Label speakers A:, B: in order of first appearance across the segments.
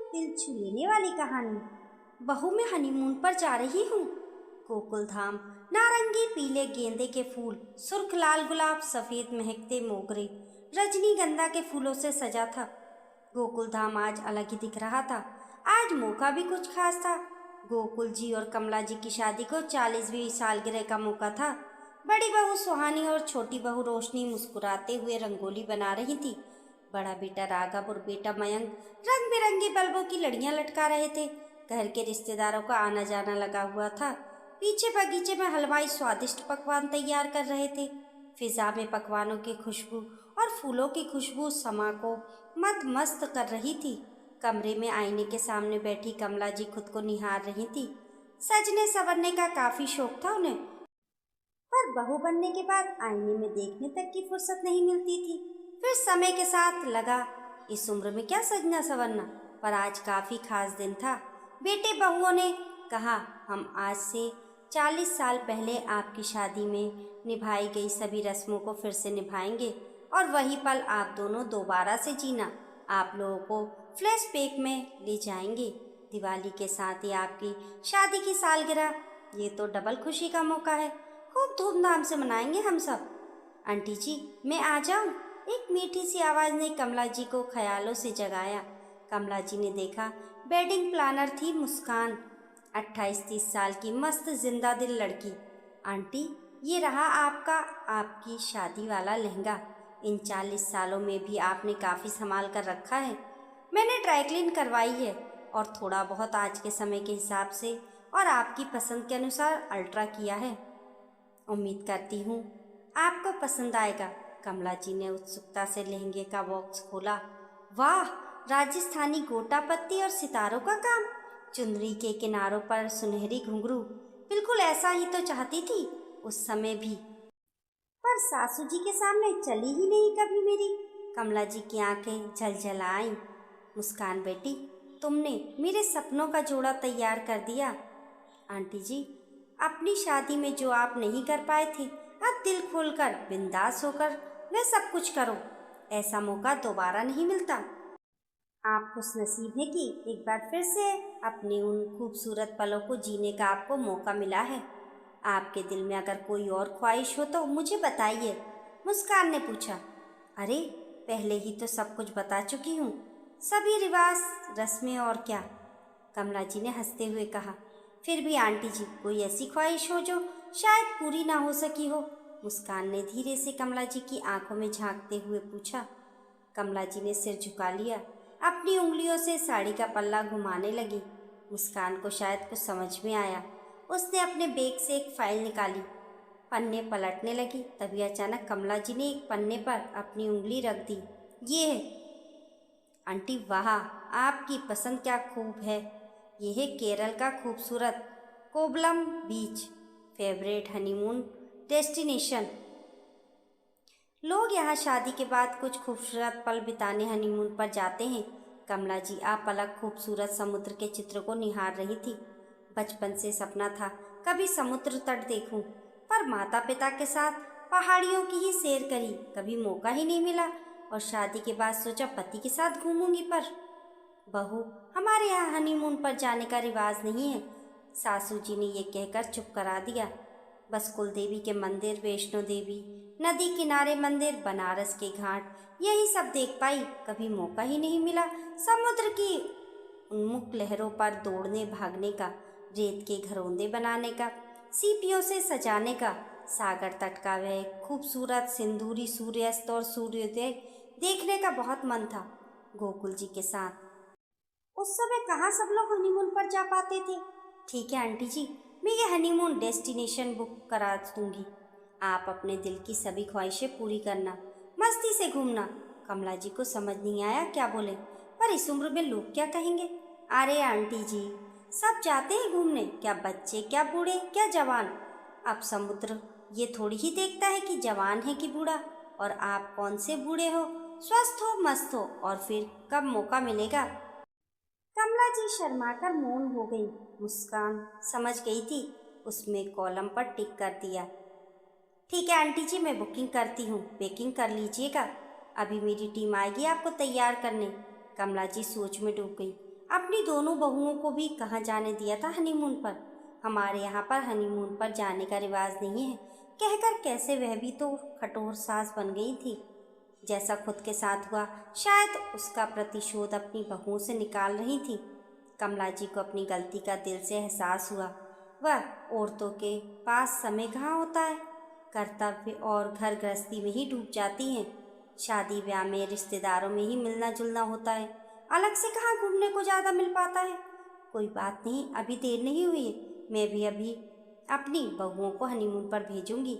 A: दिल छू लेने वाली कहानी। बहू मैं हनीमून पर जा रही हूँ। गोकुल धाम नारंगी पीले गेंदे के फूल, सुर्ख लाल गुलाब, सफेद महकते मोगरे, रजनीगंधा के फूलों से सजा था। गोकुल धाम आज अलग ही दिख रहा था। आज मौका भी कुछ खास था। गोकुल जी और कमला जी की शादी को 40वीं सालगिरह का मौका था। बड़ी बहू सुहानी और छोटी बहू रोशनी मुस्कुराते हुए रंगोली बना रही थी। बड़ा बेटा राघव और बेटा मयंक रंग बिरंगे बल्बों की लड़ियां लटका रहे थे। घर के रिश्तेदारों का आना जाना लगा हुआ था। पीछे बगीचे में हलवाई स्वादिष्ट पकवान तैयार कर रहे थे। फिजा में पकवानों की खुशबू और फूलों की खुशबू समा को मत मस्त कर रही थी। कमरे में आईने के सामने बैठी कमला जी खुद को निहार रही थी। सजने संवरने का काफी शौक था उन्हें, पर बहू बनने के बाद आईने में देखने तक की फुर्सत नहीं मिलती थी। फिर समय के साथ लगा इस उम्र में क्या सजना संवरना, पर आज काफी खास दिन था। बेटे बहुओं ने कहा हम आज से 40 साल पहले आपकी शादी में निभाई गई सभी रस्मों को फिर से निभाएंगे और वही पल आप दोनों दोबारा से जीना। आप लोगों को फ्लैशबैक में ले जाएंगे। दिवाली के साथ ही आपकी शादी की सालगिरह, ये तो डबल खुशी का मौका है। खूब धूमधाम से मनाएंगे हम सब। आंटी जी मैं आ जाऊं? एक मीठी सी आवाज़ ने कमला जी को ख्यालों से जगाया। कमला जी ने देखा वेडिंग प्लानर थी मुस्कान, 28-30 साल की मस्त जिंदा दिल लड़की। आंटी ये रहा आपकी शादी वाला लहंगा। इन 40 सालों में भी आपने काफ़ी संभाल कर रखा है। मैंने ड्राई क्लीन करवाई है और थोड़ा बहुत आज के समय के हिसाब से और आपकी पसंद के अनुसार अल्ट्रा किया है। उम्मीद करती हूँ आपको पसंद आएगा। कमला जी ने उत्सुकता से लहंगे का बॉक्स खोला। वाह, राजस्थानी गोटा पत्ती और सितारों का काम, चुनरी के किनारों पर सुनहरी घुंघरू, बिल्कुल ऐसा ही तो चाहती थी उस समय भी, पर सासू जी के सामने चली ही नहीं कभी मेरी। कमला जी की आंखें झलझल आईं। मुस्कान बेटी, तुमने मेरे सपनों का जोड़ा तैयार कर दिया। आंटी जी अपनी शादी में जो आप नहीं कर पाए थे, अब दिल खोलकर बिंदास होकर वह सब कुछ करो। ऐसा मौका दोबारा नहीं मिलता। आप खुशनसीब हैं कि एक बार फिर से अपने उन खूबसूरत पलों को जीने का आपको मौका मिला है। आपके दिल में अगर कोई और ख्वाहिश हो तो मुझे बताइए, मुस्कान ने पूछा। अरे पहले ही तो सब कुछ बता चुकी हूँ, सभी रिवाज रस्में और क्या, कमला जी ने हंसते हुए कहा। फिर भी आंटी जी कोई ऐसी ख्वाहिश हो जो शायद पूरी ना हो सकी हो, मुस्कान ने धीरे से कमला जी की आंखों में झांकते हुए पूछा। कमला जी ने सिर झुका लिया, अपनी उंगलियों से साड़ी का पल्ला घुमाने लगी। मुस्कान को शायद कुछ समझ में आया। उसने अपने बैग से एक फाइल निकाली, पन्ने पलटने लगी। तभी अचानक कमला जी ने एक पन्ने पर अपनी उंगली रख दी। ये है आंटी, वाह आपकी पसंद क्या खूब है। यह है केरल का खूबसूरत कोवलम बीच, फेवरेट हनीमून डेस्टिनेशन। लोग यहाँ शादी के बाद कुछ खूबसूरत पल बिताने हनीमून पर जाते हैं। कमला जी आप अलग खूबसूरत समुद्र के चित्र को निहार रही थी। बचपन से सपना था कभी समुद्र तट देखूं, पर माता पिता के साथ पहाड़ियों की ही सैर करी, कभी मौका ही नहीं मिला। और शादी के बाद सोचा पति के साथ घूमूंगी, पर बहू हमारे यहाँ हनीमून पर जाने का रिवाज नहीं है। सासू जी ने ये कहकर चुप करा दिया। बस कुल देवी के मंदिर, वैष्णो देवी, नदी किनारे मंदिर, बनारस के घाट, यही सब देख पाई। कभी मौका ही नहीं मिला समुद्र की उन्मुख लहरों पर दौड़ने भागने का, रेत के घरौंदे बनाने का, सीपियों से सजाने का। सागर तट का वह खूबसूरत सिंदूरी सूर्यास्त और सूर्योदय देखने का बहुत मन था गोकुल जी के साथ। उस समय कहाँ सब लोग हनीमून पर जा पाते थे। ठीक है आंटी जी, मैं ये हनीमून डेस्टिनेशन बुक करा दूंगी। आप अपने दिल की सभी ख्वाहिशें पूरी करना, मस्ती से घूमना। कमला जी को समझ नहीं आया क्या बोले, पर इस उम्र में लोग क्या कहेंगे। अरे आंटी जी सब जाते हैं घूमने, क्या बच्चे, क्या बूढ़े, क्या जवान। अब समुद्र ये थोड़ी ही देखता है कि जवान है कि बूढ़ा। और आप कौन से बूढ़े हो, स्वस्थ हो, मस्त हो, और फिर कब मौका मिलेगा। कमला जी शर्माकर मौन हो गई। मुस्कान समझ गई थी, उसमें कॉलम पर टिक कर दिया। ठीक है आंटी जी मैं बुकिंग करती हूँ, पैकिंग कर लीजिएगा, अभी मेरी टीम आएगी आपको तैयार करने। कमला जी सोच में डूब गई। अपनी दोनों बहुओं को भी कहाँ जाने दिया था हनीमून पर। हमारे यहाँ पर हनीमून पर जाने का रिवाज नहीं है, कहकर कैसे वह भी तो कठोर सास बन गई थी। जैसा खुद के साथ हुआ, शायद उसका प्रतिशोध अपनी बहुओं से निकाल रही थी। कमला जी को अपनी गलती का दिल से एहसास हुआ। वह औरतों के पास समय कहाँ होता है, कर्तव्य और घर गृहस्थी में ही डूब जाती हैं। शादी ब्याह में रिश्तेदारों में ही मिलना जुलना होता है, अलग से कहाँ घूमने को ज़्यादा मिल पाता है। कोई बात नहीं, अभी देर नहीं हुई है, मैं भी अभी अपनी बहुओं को हनीमून पर भेजूंगी,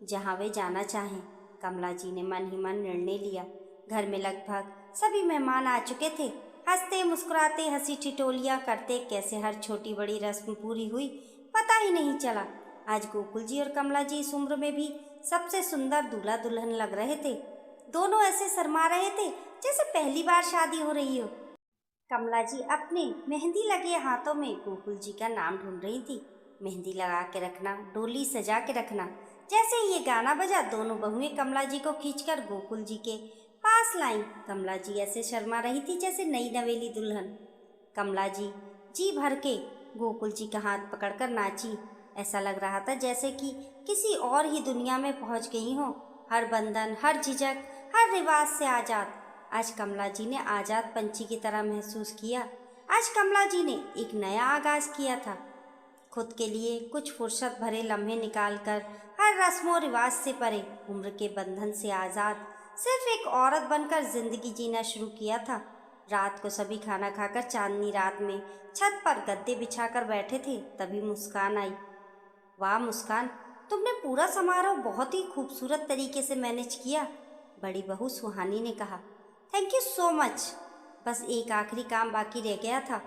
A: जहाँ वे जाना चाहें। कमला जी ने मन ही मन निर्णय लिया। घर में लगभग सभी मेहमान आ चुके थे। हंसते मुस्कुराते हंसी ठिठोलियाँ करते कैसे हर छोटी बड़ी रस्म पूरी हुई, पता ही नहीं चला। आज गोकुल जी और कमला जी इस उम्र में भी सबसे सुंदर दूल्हा दुल्हन लग रहे थे। दोनों ऐसे शर्मा रहे थे जैसे पहली बार शादी हो रही हो। कमला जी अपने मेहंदी लगे हाथों में गोकुल जी का नाम ढूंढ रही थी। मेहंदी लगा के रखना, डोली सजा के रखना। जैसे ही ये गाना बजा, दोनों बहुएं कमला जी को खींचकर गोकुल जी के पास लाईं। कमला जी ऐसे शर्मा रही थी जैसे नई नवेली दुल्हन। कमला जी भर के गोकुल जी का हाथ पकड़कर नाची। ऐसा लग रहा था जैसे कि किसी और ही दुनिया में पहुंच गई हो। हर बंधन, हर झिझक, हर रिवाज से आजाद। आज कमला जी ने आजाद पंछी की तरह महसूस किया। आज कमला जी ने एक नया आगाज किया था, खुद के लिए कुछ फुर्सत भरे लम्हे निकालकर, हर रस्मों रिवाज से परे, उम्र के बंधन से आज़ाद, सिर्फ एक औरत बनकर जिंदगी जीना शुरू किया था। रात को सभी खाना खाकर चांदनी रात में छत पर गद्दे बिछाकर बैठे थे, तभी मुस्कान आई। वाह मुस्कान, तुमने पूरा समारोह बहुत ही खूबसूरत तरीके से मैनेज किया, बड़ी बहू सुहानी ने कहा। Thank you so much. बस एक आखिरी काम बाकी रह गया था।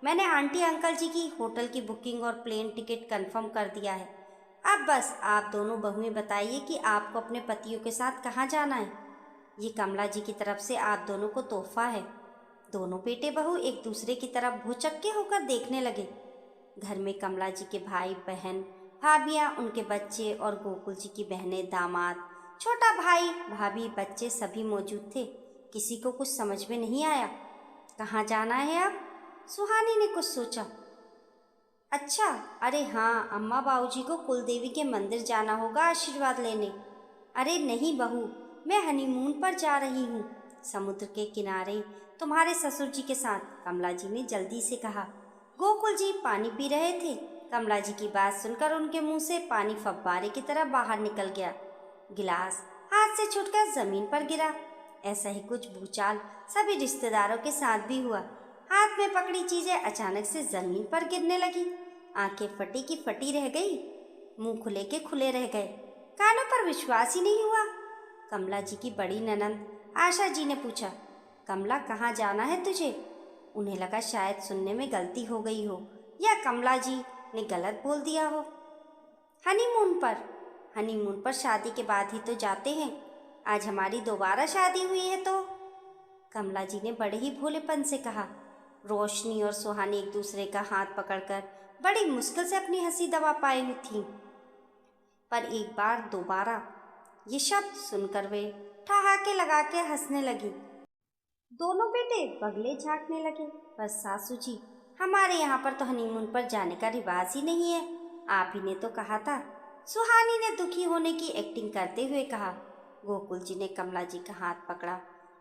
A: मैंने आंटी अंकल जी की होटल की बुकिंग और प्लेन टिकट कंफर्म कर दिया है। अब बस आप दोनों बहुएं बताइए कि आपको अपने पतियों के साथ कहाँ जाना है। ये कमला जी की तरफ से आप दोनों को तोहफा है। दोनों बेटे बहू एक दूसरे की तरफ भौचक्के होकर देखने लगे। घर में कमला जी के भाई बहन, भाभियाँ, उनके बच्चे और गोकुल जी की बहनें, दामाद, छोटा भाई, भाभी, बच्चे सभी मौजूद थे। किसी को कुछ समझ में नहीं आया। कहाँ जाना है अब? सुहानी ने कुछ सोचा। अच्छा, अरे हाँ, अम्मा बाबूजी को कुलदेवी के मंदिर जाना होगा आशीर्वाद लेने। अरे नहीं बहू, मैं हनीमून पर जा रही हूँ, समुद्र के किनारे तुम्हारे ससुर जी के साथ, कमला जी ने जल्दी से कहा। गोकुल जी पानी पी रहे थे। कमला जी की बात सुनकर उनके मुंह से पानी फव्वारे की तरह बाहर निकल गया। गिलास हाथ से छूटकर जमीन पर गिरा। ऐसा ही कुछ भूचाल सभी रिश्तेदारों के साथ भी हुआ। हाथ में पकड़ी चीजें अचानक से जमीन पर गिरने लगी। आंखें फटी की फटी रह गई, मुंह खुले के खुले रह गए, कानों पर विश्वास ही नहीं हुआ। कमला जी की बड़ी ननंद आशा जी ने पूछा, कमला कहाँ जाना है तुझे? उन्हें लगा शायद सुनने में गलती हो गई हो या कमला जी ने गलत बोल दिया हो। हनीमून पर? हनीमून पर शादी के बाद ही तो जाते हैं। आज हमारी दोबारा शादी हुई है तो? कमला जी ने बड़े ही भोलेपन से कहा। रोशनी और सुहानी एक दूसरे का हाथ पकड़कर बड़ी मुश्किल से अपनी हंसी दबा पाई हुई थीं। पर एक बार दोबारा ये शब्द सुनकर वे ठहाके लगा के हंसने लगी। दोनों बेटे बगले झांकने लगे। पर सासू जी, हमारे यहाँ पर तो हनीमून पर जाने का रिवाज ही नहीं है, आप ही ने तो कहा था। सुहानी ने दुखी होने की एक्टिंग करते हुए कहा। गोकुल जी ने कमला जी का हाथ पकड़ा।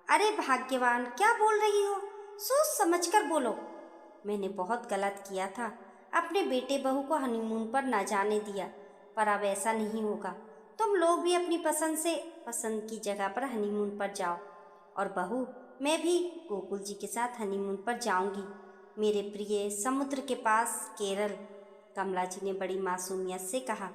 A: अरे भाग्यवान, क्या बोल रही हो? सोच समझ कर बोलो। मैंने बहुत गलत किया था, अपने बेटे बहू को हनीमून पर ना जाने दिया, पर अब ऐसा नहीं होगा। तुम लोग भी अपनी पसंद से पसंद की जगह पर हनीमून पर जाओ, और बहू मैं भी गोकुल जी के साथ हनीमून पर जाऊंगी, मेरे प्रिय समुद्र के पास केरल, कमला जी ने बड़ी मासूमियत से कहा।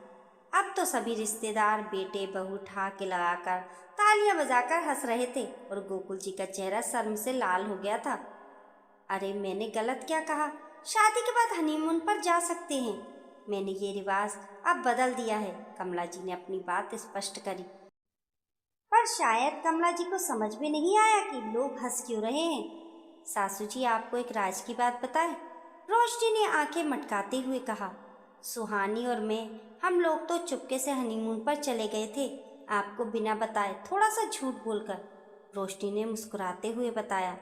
A: अब तो सभी रिश्तेदार बेटे बहू ठहाके लगाकर तालियां बजाकर हंस रहे थे और गोकुल जी का चेहरा शर्म से लाल हो गया था। अरे मैंने गलत क्या कहा? शादी के बाद हनीमून पर जा सकते हैं। मैंने ये रिवाज अब बदल दिया है, कमला जी ने अपनी बात स्पष्ट करी। पर शायद कमला जी को समझ में नहीं आया कि लोग हंस क्यों रहे हैं। सासू जी, आपको एक राज की बात बताएं? रोशनी ने आंखें मटकाते हुए कहा। सुहानी और मैं, हम लोग तो चुपके से हनीमून पर चले गए थे, आपको बिना बताए, थोड़ा सा झूठ बोलकर, रोशनी ने मुस्कुराते हुए बताया।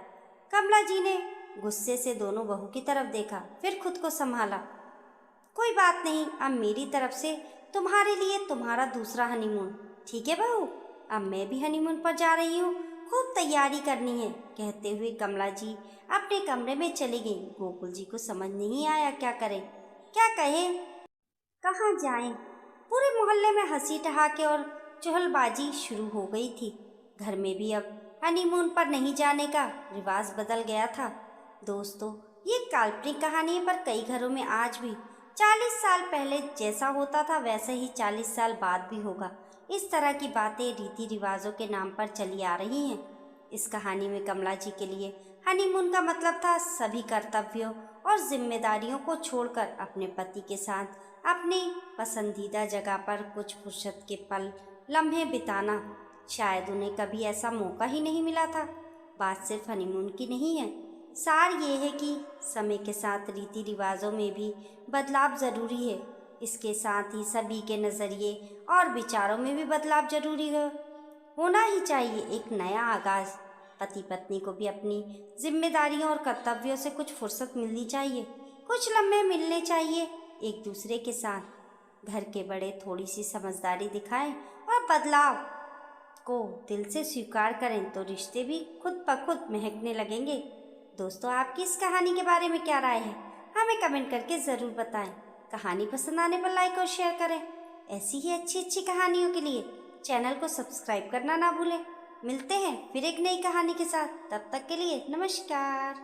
A: कमला जी ने गुस्से से दोनों बहू की तरफ देखा, फिर खुद को संभाला। कोई बात नहीं, अब मेरी तरफ से तुम्हारे लिए तुम्हारा दूसरा हनीमून। ठीक है बहू, अब मैं भी हनीमून पर जा रही हूँ, खूब तैयारी करनी है। कहते हुए कमला जी अपने कमरे में चली गई। गोकुल जी को समझ नहीं आया क्या करें, क्या कहें, कहाँ जाएं। पूरे मोहल्ले में हंसी ठहाके और चुहलबाजी शुरू हो गई थी। घर में भी अब हनीमून पर नहीं जाने का रिवाज बदल गया था। दोस्तों, ये काल्पनिक कहानी है, पर कई घरों में आज भी 40 साल पहले जैसा होता था वैसे ही 40 साल बाद भी होगा। इस तरह की बातें रीति रिवाजों के नाम पर चली आ रही हैं। इस कहानी में कमला जी के लिए हनीमून का मतलब था सभी कर्तव्यों और जिम्मेदारियों को छोड़कर अपने पति के साथ अपनी पसंदीदा जगह पर कुछ फुर्सत के पल लम्हे बिताना। शायद उन्हें कभी ऐसा मौका ही नहीं मिला था। बात सिर्फ हनीमून की नहीं है, सार ये है कि समय के साथ रीति रिवाजों में भी बदलाव ज़रूरी है। इसके साथ ही सभी के नज़रिए और विचारों में भी बदलाव जरूरी है, होना ही चाहिए। एक नया आगाज़। पति पत्नी को भी अपनी जिम्मेदारियों और कर्तव्यों से कुछ फुर्सत मिलनी चाहिए, कुछ लम्हे मिलने चाहिए एक दूसरे के साथ। घर के बड़े थोड़ी सी समझदारी दिखाएं और बदलाव को दिल से स्वीकार करें तो रिश्ते भी खुद ब खुद महकने लगेंगे। दोस्तों, आपकी इस कहानी के बारे में क्या राय है, हमें कमेंट करके ज़रूर बताएं। कहानी पसंद आने पर लाइक और शेयर करें। ऐसी ही अच्छी अच्छी कहानियों के लिए चैनल को सब्सक्राइब करना ना भूलें। मिलते हैं फिर एक नई कहानी के साथ, तब तक के लिए नमस्कार।